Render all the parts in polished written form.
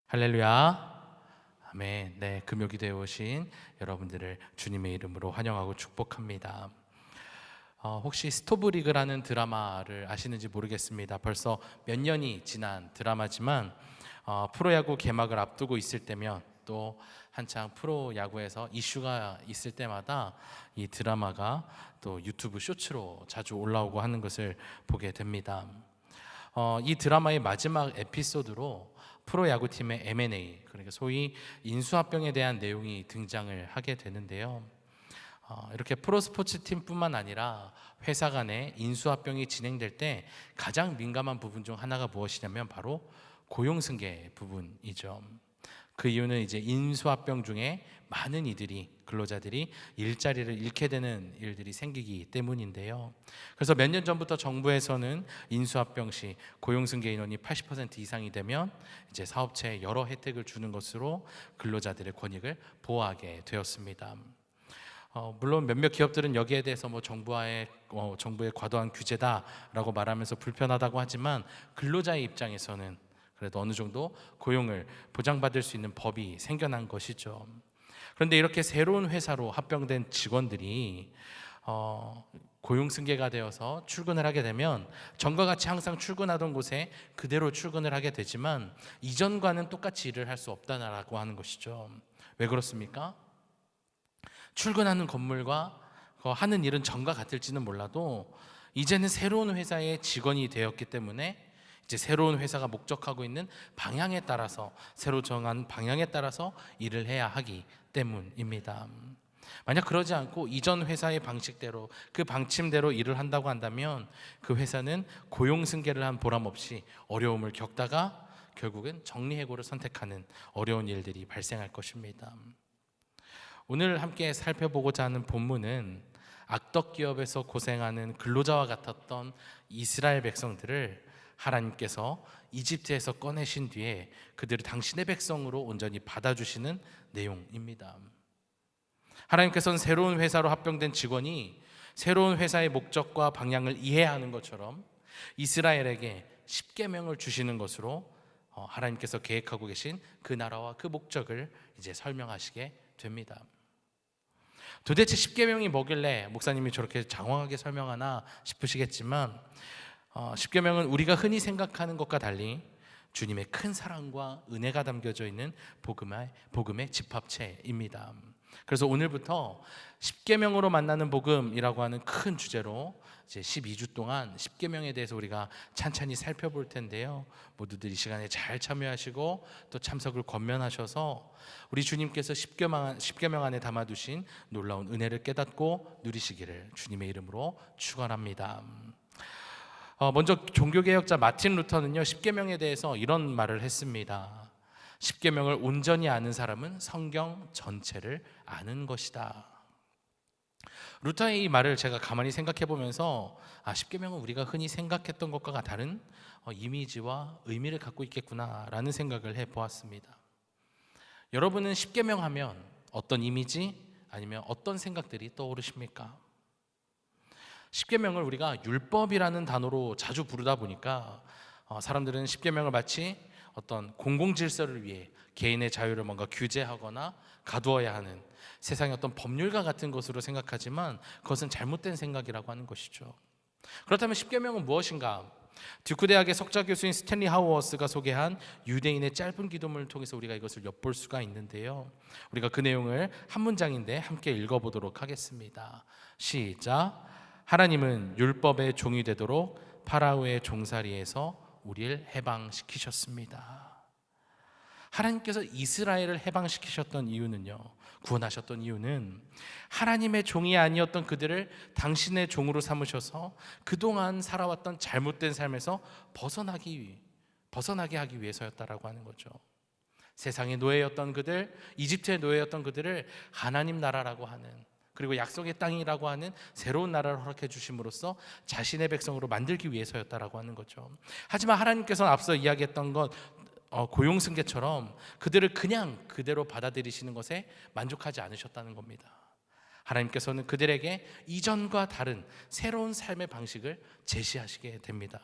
할렐루야. 아멘. 네, 금요기도에 오신 여러분들을 주님의 이름으로 환영하고 축복합니다. 혹시 스토브리그라는 드라마를 아시는지 모르겠습니다. 벌써 몇 년이 지난 드라마지만 프로야구 개막을 앞두고 있을 때면 또 한창 프로야구에서 이슈가 있을 때마다 이 드라마가 또 유튜브 쇼츠로 자주 올라오고 하는 것을 보게 됩니다. 이 드라마의 마지막 에피소드로 프로야구팀의 M&A, 그러니까 소위 인수합병에 대한 내용이 등장을 하게 되는데요. 이렇게 프로스포츠 팀뿐만 아니라 회사 간의 인수합병이 진행될 때 가장 민감한 부분 중 하나가 무엇이냐면 바로 고용승계 부분이죠. 그 이유는 이제 인수합병 중에 많은 이들이 근로자들이 일자리를 잃게 되는 일들이 생기기 때문인데요. 그래서 몇 년 전부터 정부에서는 인수합병 시 고용승계 인원이 80% 이상이 되면 이제 사업체에 여러 혜택을 주는 것으로 근로자들의 권익을 보호하게 되었습니다. 물론 몇몇 기업들은 여기에 대해서 정부의 과도한 규제다라고 말하면서 불편하다고 하지만 근로자의 입장에서는 그래도 어느 정도 고용을 보장받을 수 있는 법이 생겨난 것이죠. 그런데 이렇게 새로운 회사로 합병된 직원들이 고용 승계가 되어서 출근을 하게 되면 전과 같이 항상 출근하던 곳에 그대로 출근을 하게 되지만 이전과는 똑같이 일을 할 수 없다라고 하는 것이죠. 왜 그렇습니까? 출근하는 건물과 하는 일은 전과 같을지는 몰라도 이제는 새로운 회사의 직원이 되었기 때문에 이제 새로운 회사가 목적하고 있는 방향에 따라서 새로 정한 방향에 따라서 일을 해야 하기 때문입니다. 만약 그러지 않고 이전 회사의 방식대로 그 방침대로 일을 한다고 한다면 그 회사는 고용 승계를 한 보람 없이 어려움을 겪다가 결국은 정리해고를 선택하는 어려운 일들이 발생할 것입니다. 오늘 함께 살펴보고자 하는 본문은 악덕 기업에서 고생하는 근로자와 같았던 이스라엘 백성들을 하나님께서 이집트에서 꺼내신 뒤에 그들을 당신의 백성으로 온전히 받아주시는 내용입니다. 하나님께서는 새로운 회사로 합병된 직원이 새로운 회사의 목적과 방향을 이해하는 것처럼 이스라엘에게 십계명을 주시는 것으로 하나님께서 계획하고 계신 그 나라와 그 목적을 이제 설명하시게 됩니다. 도대체 십계명이 뭐길래 목사님이 저렇게 장황하게 설명하나 싶으시겠지만 십계명은 우리가 흔히 생각하는 것과 달리 주님의 큰 사랑과 은혜가 담겨져 있는 복음의 집합체입니다. 그래서 오늘부터 십계명으로 만나는 복음이라고 하는 큰 주제로 이제 12주 동안 십계명에 대해서 우리가 찬찬히 살펴볼 텐데요. 모두들 이 시간에 잘 참여하시고 또 참석을 권면하셔서 우리 주님께서 십계명 안에 담아두신 놀라운 은혜를 깨닫고 누리시기를 주님의 이름으로 축원합니다. 먼저 종교개혁자 마틴 루터는요, 십계명에 대해서 이런 말을 했습니다. 십계명을 온전히 아는 사람은 성경 전체를 아는 것이다. 루터의 이 말을 제가 가만히 생각해 보면서 십계명은 우리가 흔히 생각했던 것과 다른 이미지와 의미를 갖고 있겠구나라는 생각을 해보았습니다. 여러분은 십계명 하면 어떤 이미지 아니면 어떤 생각들이 떠오르십니까? 십계명을 우리가 율법이라는 단어로 자주 부르다 보니까 사람들은 십계명을 마치 어떤 공공질서를 위해 개인의 자유를 뭔가 규제하거나 가두어야 하는 세상의 어떤 법률과 같은 것으로 생각하지만 그것은 잘못된 생각이라고 하는 것이죠. 그렇다면 십계명은 무엇인가? 듀크 대학의 석좌 교수인 스탠리 하우어스가 소개한 유대인의 짧은 기도문을 통해서 우리가 이것을 엿볼 수가 있는데요. 우리가 그 내용을 한 문장인데 함께 읽어보도록 하겠습니다. 시작. 하나님은 율법의 종이 되도록 파라오의 종살이에서 우리를 해방시키셨습니다. 하나님께서 이스라엘을 해방시키셨던 이유는요, 구원하셨던 이유는 하나님의 종이 아니었던 그들을 당신의 종으로 삼으셔서 그동안 살아왔던 잘못된 삶에서 벗어나게 하기 위해서였다라고 하는 거죠. 세상의 노예였던 그들, 이집트의 노예였던 그들을 하나님 나라라고 하는, 그리고 약속의 땅이라고 하는 새로운 나라를 허락해 주심으로써 자신의 백성으로 만들기 위해서였다라고 하는 거죠. 하지만 하나님께서는 앞서 이야기했던 것 고용승계처럼 그들을 그냥 그대로 받아들이시는 것에 만족하지 않으셨다는 겁니다. 하나님께서는 그들에게 이전과 다른 새로운 삶의 방식을 제시하시게 됩니다.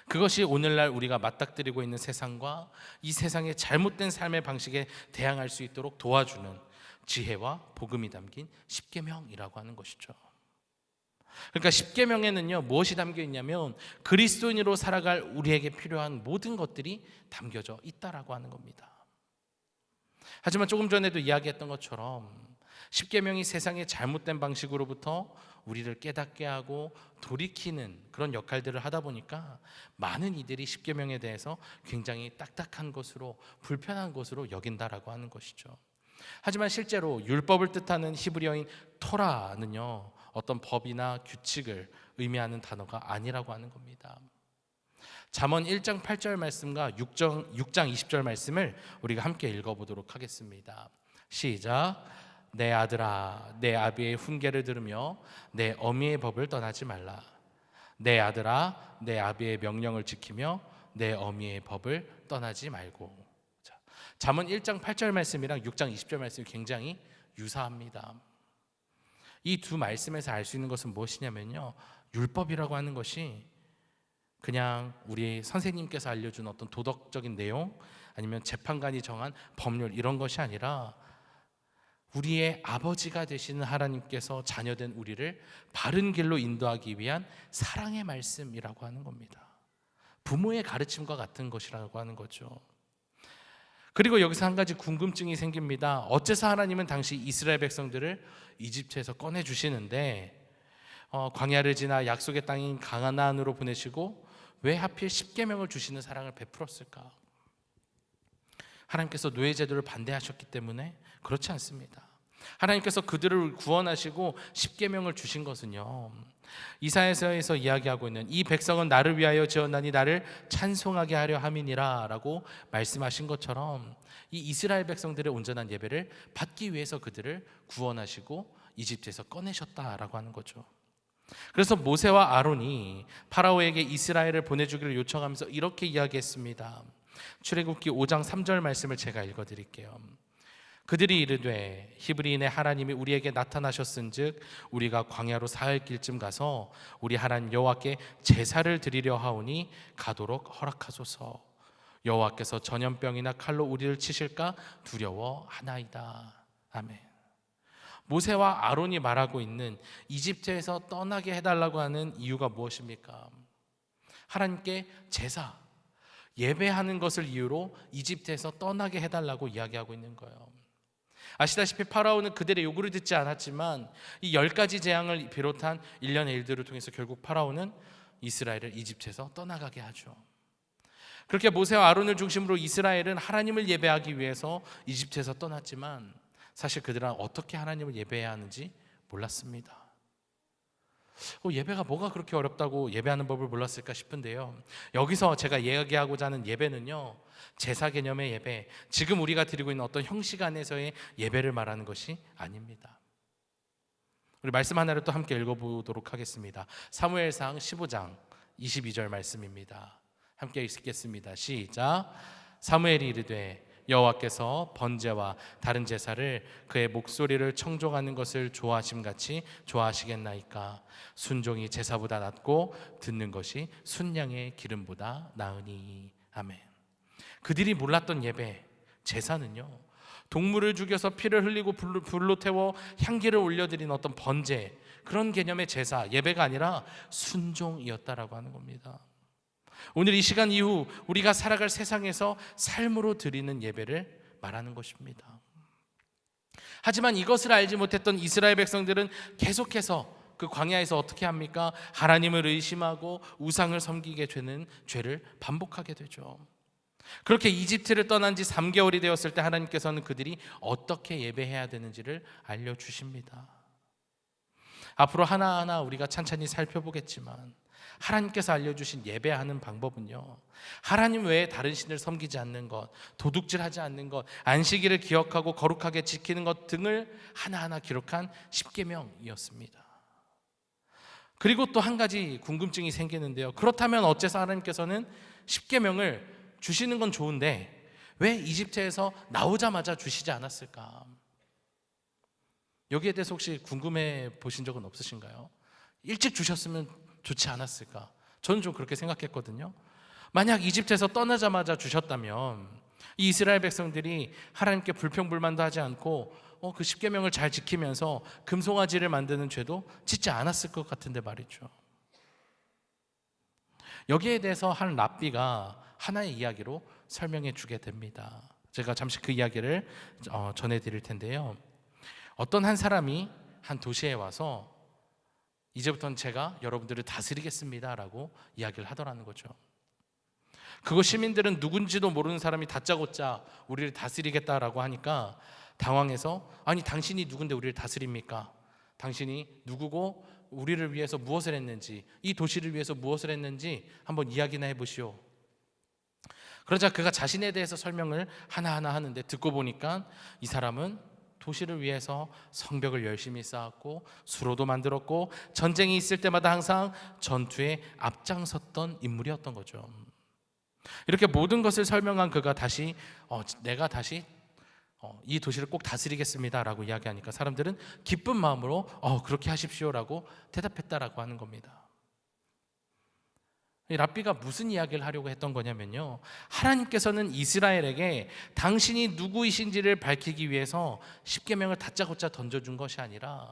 그것이 오늘날 우리가 맞닥뜨리고 있는 세상과 이 세상의 잘못된 삶의 방식에 대항할 수 있도록 도와주는 지혜와 복음이 담긴 십계명이라고 하는 것이죠. 그러니까 십계명에는요, 무엇이 담겨 있냐면 그리스도인으로 살아갈 우리에게 필요한 모든 것들이 담겨져 있다라고 하는 겁니다. 하지만 조금 전에도 이야기했던 것처럼 십계명이 세상의 잘못된 방식으로부터 우리를 깨닫게 하고 돌이키는 그런 역할들을 하다 보니까 많은 이들이 십계명에 대해서 굉장히 딱딱한 것으로, 불편한 것으로 여긴다라고 하는 것이죠. 하지만 실제로 율법을 뜻하는 히브리어인 토라는요, 어떤 법이나 규칙을 의미하는 단어가 아니라고 하는 겁니다. 잠언 1장 8절 말씀과 6장 20절 말씀을 우리가 함께 읽어보도록 하겠습니다. 시작. 내 아들아, 내 아비의 훈계를 들으며 내 어미의 법을 떠나지 말라. 내 아들아, 내 아비의 명령을 지키며 내 어미의 법을 떠나지 말고. 자, 잠언 1장 8절 말씀이랑 6장 20절 말씀이 굉장히 유사합니다. 이 두 말씀에서 알 수 있는 것은 무엇이냐면요, 율법이라고 하는 것이 그냥 우리 선생님께서 알려준 어떤 도덕적인 내용, 아니면 재판관이 정한 법률, 이런 것이 아니라 우리의 아버지가 되시는 하나님께서 자녀된 우리를 바른 길로 인도하기 위한 사랑의 말씀이라고 하는 겁니다. 부모의 가르침과 같은 것이라고 하는 거죠. 그리고 여기서 한 가지 궁금증이 생깁니다. 어째서 하나님은 당시 이스라엘 백성들을 이집트에서 꺼내주시는데 광야를 지나 약속의 땅인 가나안으로 보내시고 왜 하필 십계명을 주시는 사랑을 베풀었을까? 하나님께서 노예 제도를 반대하셨기 때문에? 그렇지 않습니다. 하나님께서 그들을 구원하시고 십계명을 주신 것은요, 이사야서에서 이야기하고 있는 이 백성은 나를 위하여 지었나니 나를 찬송하게 하려 함이니라 라고 말씀하신 것처럼 이 이스라엘 백성들의 온전한 예배를 받기 위해서 그들을 구원하시고 이집트에서 꺼내셨다라고 하는 거죠. 그래서 모세와 아론이 파라오에게 이스라엘을 보내주기를 요청하면서 이렇게 이야기했습니다. 출애굽기 5장 3절 말씀을 제가 읽어드릴게요. 그들이 이르되 히브리인의 하나님이 우리에게 나타나셨은즉 우리가 광야로 사흘 길쯤 가서 우리 하나님 여호와께 제사를 드리려 하오니 가도록 허락하소서. 여호와께서 전염병이나 칼로 우리를 치실까 두려워하나이다. 아멘. 모세와 아론이 말하고 있는 이집트에서 떠나게 해달라고 하는 이유가 무엇입니까? 하나님께 제사, 예배하는 것을 이유로 이집트에서 떠나게 해달라고 이야기하고 있는 거예요. 아시다시피 파라오는 그들의 요구를 듣지 않았지만 이 10가지 재앙을 비롯한 일련의 일들을 통해서 결국 파라오는 이스라엘을 이집트에서 떠나가게 하죠. 그렇게 모세와 아론을 중심으로 이스라엘은 하나님을 예배하기 위해서 이집트에서 떠났지만 사실 그들은 어떻게 하나님을 예배해야 하는지 몰랐습니다. 예배가 뭐가 그렇게 어렵다고 예배하는 법을 몰랐을까 싶은데요, 여기서 제가 이야기하고자 하는 예배는요, 제사 개념의 예배, 지금 우리가 드리고 있는 어떤 형식 안에서의 예배를 말하는 것이 아닙니다. 우리 말씀 하나를 또 함께 읽어보도록 하겠습니다. 사무엘상 15장 22절 말씀입니다. 함께 읽겠습니다. 시작. 사무엘이 이르되 여호와께서 번제와 다른 제사를 그의 목소리를 청종하는 것을 좋아하심같이 좋아하시겠나이까? 순종이 제사보다 낫고 듣는 것이 순양의 기름보다 나으니. 아멘. 그들이 몰랐던 예배, 제사는요, 동물을 죽여서 피를 흘리고 불로 태워 향기를 올려드린 어떤 번제, 그런 개념의 제사, 예배가 아니라 순종이었다라고 하는 겁니다. 오늘 이 시간 이후 우리가 살아갈 세상에서 삶으로 드리는 예배를 말하는 것입니다. 하지만 이것을 알지 못했던 이스라엘 백성들은 계속해서 그 광야에서 어떻게 합니까? 하나님을 의심하고 우상을 섬기게 되는 죄를 반복하게 되죠. 그렇게 이집트를 떠난 지 3개월이 되었을 때 하나님께서는 그들이 어떻게 예배해야 되는지를 알려주십니다. 앞으로 하나하나 우리가 찬찬히 살펴보겠지만 하나님께서 알려주신 예배하는 방법은요, 하나님 외에 다른 신을 섬기지 않는 것, 도둑질하지 않는 것, 안식일을 기억하고 거룩하게 지키는 것 등을 하나하나 기록한 십계명이었습니다. 그리고 또 한 가지 궁금증이 생기는데요, 그렇다면 어째서 하나님께서는 십계명을 주시는 건 좋은데 왜 이집트에서 나오자마자 주시지 않았을까? 여기에 대해서 혹시 궁금해 보신 적은 없으신가요? 일찍 주셨으면 좋지 않았을까? 저는 좀 그렇게 생각했거든요. 만약 이집트에서 떠나자마자 주셨다면 이 이스라엘 백성들이 하나님께 불평불만도 하지 않고 그 십계명을 잘 지키면서 금송아지를 만드는 죄도 짓지 않았을 것 같은데 말이죠. 여기에 대해서 한 랍비가 하나의 이야기로 설명해 주게 됩니다. 제가 잠시 그 이야기를 전해드릴 텐데요. 어떤 한 사람이 한 도시에 와서 이제부터는 제가 여러분들을 다스리겠습니다 라고 이야기를 하더라는 거죠. 그거 시민들은 누군지도 모르는 사람이 다짜고짜 우리를 다스리겠다라고 하니까 당황해서, 아니 당신이 누군데 우리를 다스립니까? 당신이 누구고 우리를 위해서 무엇을 했는지, 이 도시를 위해서 무엇을 했는지 한번 이야기나 해보시오. 그러자 그가 자신에 대해서 설명을 하나하나 하는데, 듣고 보니까 이 사람은 도시를 위해서 성벽을 열심히 쌓았고 수로도 만들었고 전쟁이 있을 때마다 항상 전투에 앞장섰던 인물이었던 거죠. 이렇게 모든 것을 설명한 그가 다시 내가 다시 이 도시를 꼭 다스리겠습니다 라고 이야기하니까 사람들은 기쁜 마음으로 그렇게 하십시오 라고 대답했다라고 하는 겁니다. 이 랍비가 무슨 이야기를 하려고 했던 거냐면요, 하나님께서는 이스라엘에게 당신이 누구이신지를 밝히기 위해서 십계명을 다짜고짜 던져준 것이 아니라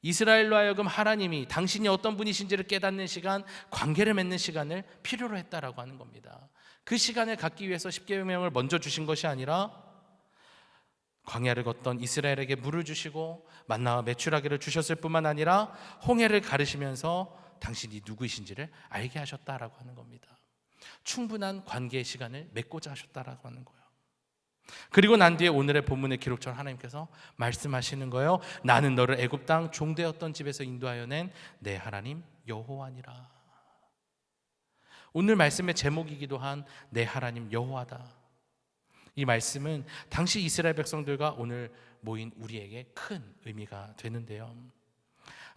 이스라엘로 하여금 하나님이 당신이 어떤 분이신지를 깨닫는 시간, 관계를 맺는 시간을 필요로 했다라고 하는 겁니다. 그 시간을 갖기 위해서 십계명을 먼저 주신 것이 아니라 광야를 걷던 이스라엘에게 물을 주시고 만나와 메추라기를 주셨을 뿐만 아니라 홍해를 가르시면서 당신이 누구이신지를 알게 하셨다라고 하는 겁니다. 충분한 관계의 시간을 맺고자 하셨다라고 하는 거예요. 그리고 난 뒤에 오늘의 본문의 기록처럼 하나님께서 말씀하시는 거예요. 나는 너를 애굽 땅 종되었던 집에서 인도하여 낸 내 하나님 여호와니라. 오늘 말씀의 제목이기도 한 내 하나님 여호와다. 이 말씀은 당시 이스라엘 백성들과 오늘 모인 우리에게 큰 의미가 되는데요.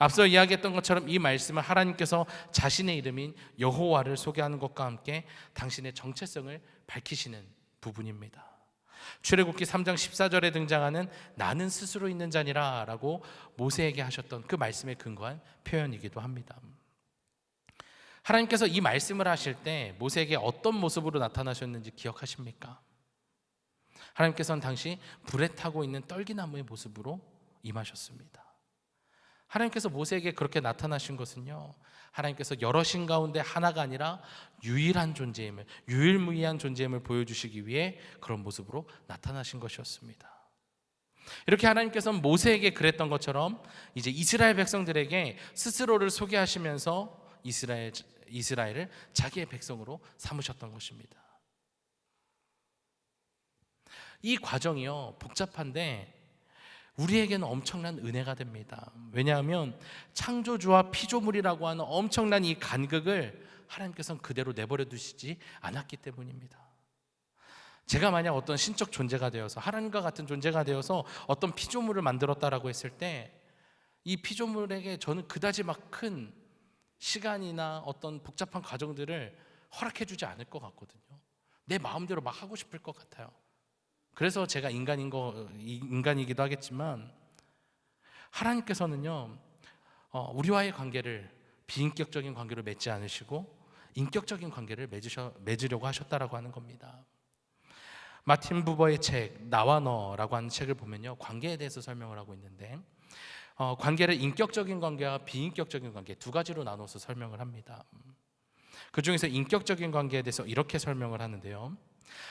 앞서 이야기했던 것처럼 이 말씀은 하나님께서 자신의 이름인 여호와를 소개하는 것과 함께 당신의 정체성을 밝히시는 부분입니다. 출애굽기 3장 14절에 등장하는 나는 스스로 있는 자니라 라고 모세에게 하셨던 그 말씀에 근거한 표현이기도 합니다. 하나님께서 이 말씀을 하실 때 모세에게 어떤 모습으로 나타나셨는지 기억하십니까? 하나님께서는 당시 불에 타고 있는 떨기나무의 모습으로 임하셨습니다. 하나님께서 모세에게 그렇게 나타나신 것은요, 하나님께서 여러 신 가운데 하나가 아니라 유일한 존재임을, 유일무이한 존재임을 보여주시기 위해 그런 모습으로 나타나신 것이었습니다. 이렇게 하나님께서는 모세에게 그랬던 것처럼 이제 이스라엘 백성들에게 스스로를 소개하시면서 이스라엘을 자기의 백성으로 삼으셨던 것입니다. 이 과정이요, 복잡한데 우리에게는 엄청난 은혜가 됩니다. 왜냐하면 창조주와 피조물이라고 하는 엄청난 이 간극을 하나님께서는 그대로 내버려 두시지 않았기 때문입니다. 제가 만약 어떤 신적 존재가 되어서, 하나님과 같은 존재가 되어서 어떤 피조물을 만들었다라고 했을 때 이 피조물에게 저는 그다지 막 큰 시간이나 어떤 복잡한 과정들을 허락해 주지 않을 것 같거든요. 내 마음대로 막 하고 싶을 것 같아요. 그래서 제가 인간이기도 하겠지만, 하나님께서는요, 우리와의 관계를 비인격적인 관계로 맺지 않으시고 인격적인 관계를 맺으려고 하셨다라고 하는 겁니다. 마틴 부버의 책 나와 너라고 하는 책을 보면요, 관계에 대해서 설명을 하고 있는데 관계를 인격적인 관계와 비인격적인 관계 두 가지로 나눠서 설명을 합니다. 그 중에서 인격적인 관계에 대해서 이렇게 설명을 하는데요,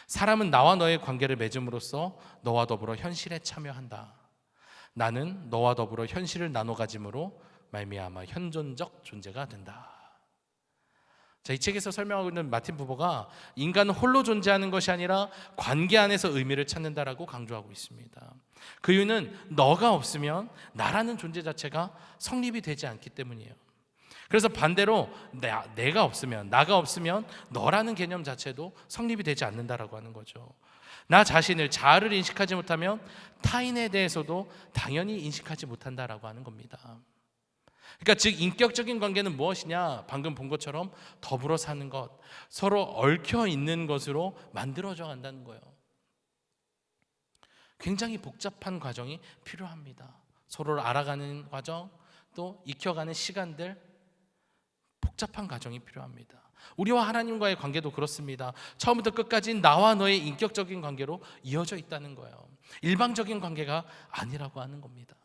사람은 나와 너의 관계를 맺음으로써 너와 더불어 현실에 참여한다. 나는 너와 더불어 현실을 나눠 가짐으로 말미암아 현존적 존재가 된다. 자, 이 책에서 설명하고 있는 마틴 부버가 인간은 홀로 존재하는 것이 아니라 관계 안에서 의미를 찾는다라고 강조하고 있습니다. 그 이유는 너가 없으면 나라는 존재 자체가 성립이 되지 않기 때문이에요. 그래서 반대로 내가 없으면, 나가 없으면 너라는 개념 자체도 성립이 되지 않는다라고 하는 거죠. 나 자신을, 자아를 인식하지 못하면 타인에 대해서도 당연히 인식하지 못한다라고 하는 겁니다. 그러니까 즉 인격적인 관계는 무엇이냐? 방금 본 것처럼 더불어 사는 것, 서로 얽혀 있는 것으로 만들어져 간다는 거예요. 굉장히 복잡한 과정이 필요합니다. 서로를 알아가는 과정, 또 익혀가는 시간들, 복잡한 과정이 필요합니다. 우리와 하나님과의 관계도 그렇습니다. 처음부터 끝까지 나와 너의 인격적인 관계로 이어져 있다는 거예요. 일방적인 관계가 아니라고 하는 겁니다.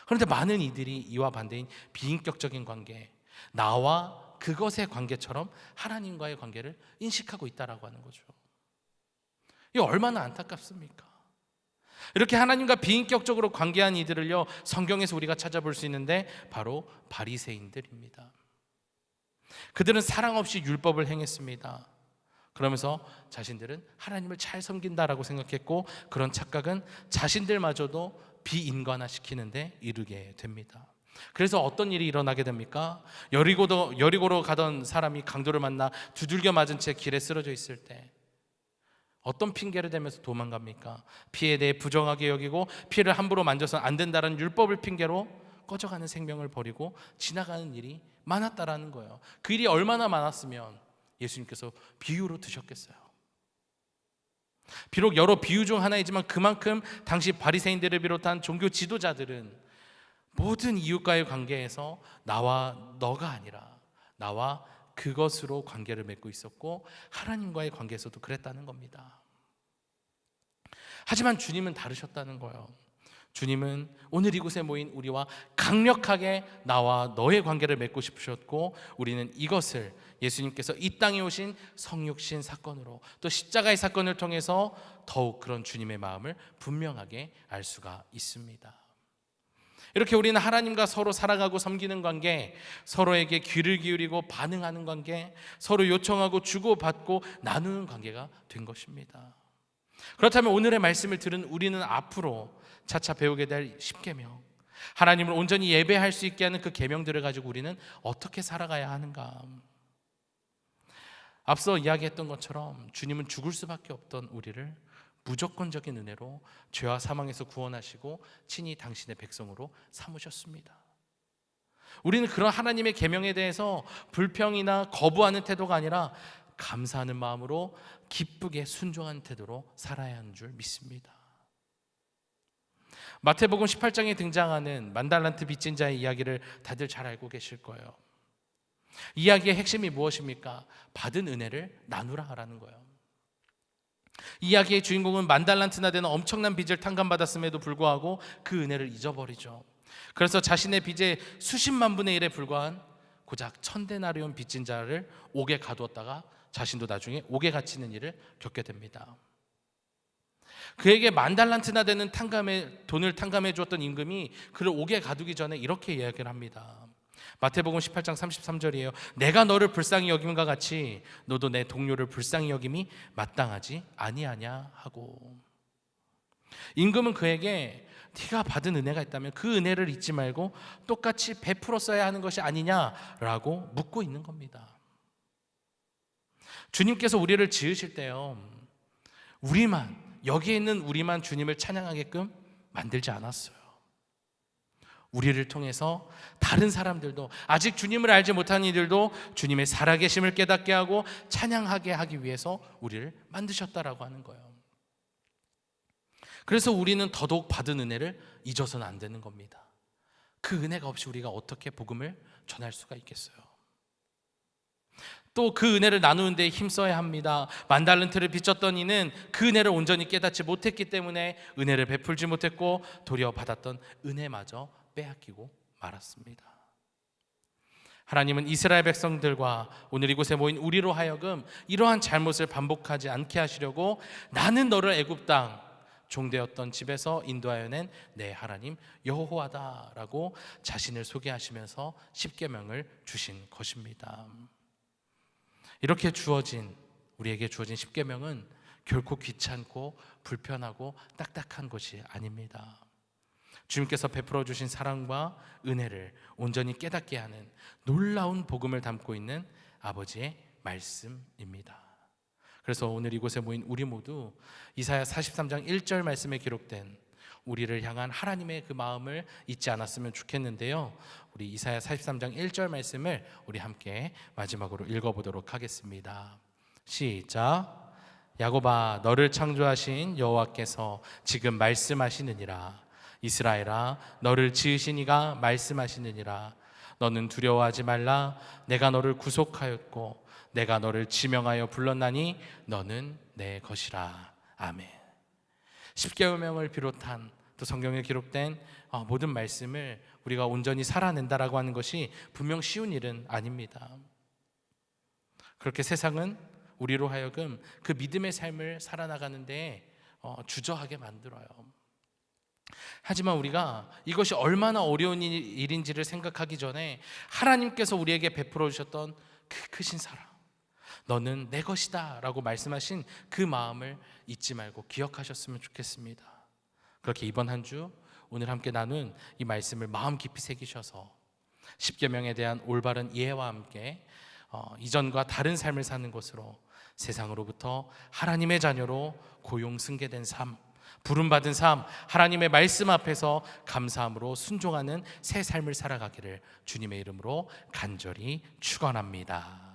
그런데 많은 이들이 이와 반대인 비인격적인 관계, 나와 그것의 관계처럼 하나님과의 관계를 인식하고 있다라고 하는 거죠. 이게 얼마나 안타깝습니까? 이렇게 하나님과 비인격적으로 관계한 이들을요, 성경에서 우리가 찾아볼 수 있는데 바로 바리새인들입니다. 그들은 사랑 없이 율법을 행했습니다. 그러면서 자신들은 하나님을 잘 섬긴다라고 생각했고, 그런 착각은 자신들마저도 비인간화시키는 데 이르게 됩니다. 그래서 어떤 일이 일어나게 됩니까? 여리고로 가던 사람이 강도를 만나 두들겨 맞은 채 길에 쓰러져 있을 때 어떤 핑계를 대면서 도망갑니까? 피해에 대해 부정하게 여기고 피해를 함부로 만져서는 안 된다는 율법을 핑계로 꺼져가는 생명을 버리고 지나가는 일이 많았다라는 거예요. 그 일이 얼마나 많았으면 예수님께서 비유로 드셨겠어요. 비록 여러 비유 중 하나이지만 그만큼 당시 바리새인들을 비롯한 종교 지도자들은 모든 이웃과의 관계에서 나와 너가 아니라 나와 그것으로 관계를 맺고 있었고, 하나님과의 관계에서도 그랬다는 겁니다. 하지만 주님은 다르셨다는 거예요. 주님은 오늘 이곳에 모인 우리와 강력하게 나와 너의 관계를 맺고 싶으셨고, 우리는 이것을 예수님께서 이 땅에 오신 성육신 사건으로, 또 십자가의 사건을 통해서 더욱 그런 주님의 마음을 분명하게 알 수가 있습니다. 이렇게 우리는 하나님과 서로 살아가고 섬기는 관계, 서로에게 귀를 기울이고 반응하는 관계, 서로 요청하고 주고받고 나누는 관계가 된 것입니다. 그렇다면 오늘의 말씀을 들은 우리는 앞으로 차차 배우게 될 십계명, 하나님을 온전히 예배할 수 있게 하는 그 계명들을 가지고 우리는 어떻게 살아가야 하는가? 앞서 이야기했던 것처럼 주님은 죽을 수밖에 없던 우리를 무조건적인 은혜로 죄와 사망에서 구원하시고 친히 당신의 백성으로 삼으셨습니다. 우리는 그런 하나님의 계명에 대해서 불평이나 거부하는 태도가 아니라 감사하는 마음으로 기쁘게 순종하는 태도로 살아야 하는 줄 믿습니다. 마태복음 18장에 등장하는 만달란트 빚진 자의 이야기를 다들 잘 알고 계실 거예요. 이야기의 핵심이 무엇입니까? 받은 은혜를 나누라라는 거예요. 이야기의 주인공은 만달란트나 되는 엄청난 빚을 탕감받았음에도 불구하고 그 은혜를 잊어버리죠. 그래서 자신의 빚의 수십만 분의 1에 불과한 고작 1000데나리온 빚진 자를 옥에 가두었다가 자신도 나중에 옥에 갇히는 일을 겪게 됩니다. 그에게 만달란트나 되는 돈을 탕감해 주었던 임금이 그를 옥에 가두기 전에 이렇게 이야기를 합니다. 마태복음 18장 33절이에요. 내가 너를 불쌍히 여김과 같이 너도 내 동료를 불쌍히 여김이 마땅하지 아니하냐 하고, 임금은 그에게 네가 받은 은혜가 있다면 그 은혜를 잊지 말고 똑같이 베풀었어야 하는 것이 아니냐라고 묻고 있는 겁니다. 주님께서 우리를 지으실 때요, 여기에 있는 우리만 주님을 찬양하게끔 만들지 않았어요. 우리를 통해서 다른 사람들도, 아직 주님을 알지 못한 이들도 주님의 살아계심을 깨닫게 하고 찬양하게 하기 위해서 우리를 만드셨다라고 하는 거예요. 그래서 우리는 더더욱 받은 은혜를 잊어서는 안 되는 겁니다. 그 은혜가 없이 우리가 어떻게 복음을 전할 수가 있겠어요? 또 그 은혜를 나누는 데 힘써야 합니다. 만달란트를 빚졌던 이는 그 은혜를 온전히 깨닫지 못했기 때문에 은혜를 베풀지 못했고 도리어 받았던 은혜마저 빼앗기고 말았습니다. 하나님은 이스라엘 백성들과 오늘 이곳에 모인 우리로 하여금 이러한 잘못을 반복하지 않게 하시려고 나는 너를 애굽 땅 종되었던 집에서 인도하여 낸 내 하나님 여호와다라고 자신을 소개하시면서 십계명을 주신 것입니다. 이렇게 우리에게 주어진 십계명은 결코 귀찮고 불편하고 딱딱한 것이 아닙니다. 주님께서 베풀어 주신 사랑과 은혜를 온전히 깨닫게 하는 놀라운 복음을 담고 있는 아버지의 말씀입니다. 그래서 오늘 이곳에 모인 우리 모두 이사야 43장 1절 말씀에 기록된 우리를 향한 하나님의 그 마음을 잊지 않았으면 좋겠는데요. 우리 이사야 43장 1절 말씀을 우리 함께 마지막으로 읽어보도록 하겠습니다. 시작. 야곱아, 너를 창조하신 여호와께서 지금 말씀하시느니라. 이스라엘아, 너를 지으신 이가 말씀하시느니라. 너는 두려워하지 말라. 내가 너를 구속하였고 내가 너를 지명하여 불렀나니 너는 내 것이라. 아멘. 십계명을 비롯한 또 성경에 기록된 모든 말씀을 우리가 온전히 살아낸다라고 하는 것이 분명 쉬운 일은 아닙니다. 그렇게 세상은 우리로 하여금 그 믿음의 삶을 살아나가는데 주저하게 만들어요. 하지만 우리가 이것이 얼마나 어려운 일인지를 생각하기 전에 하나님께서 우리에게 베풀어 주셨던 그 크신 사랑, 너는 내 것이다 라고 말씀하신 그 마음을 잊지 말고 기억하셨으면 좋겠습니다. 그렇게 이번 한 주 오늘 함께 나눈 이 말씀을 마음 깊이 새기셔서 십계명에 대한 올바른 이해와 함께 이전과 다른 삶을 사는 것으로 세상으로부터 하나님의 자녀로 고용 승계된 삶, 부름받은 삶, 하나님의 말씀 앞에서 감사함으로 순종하는 새 삶을 살아가기를 주님의 이름으로 간절히 축원합니다.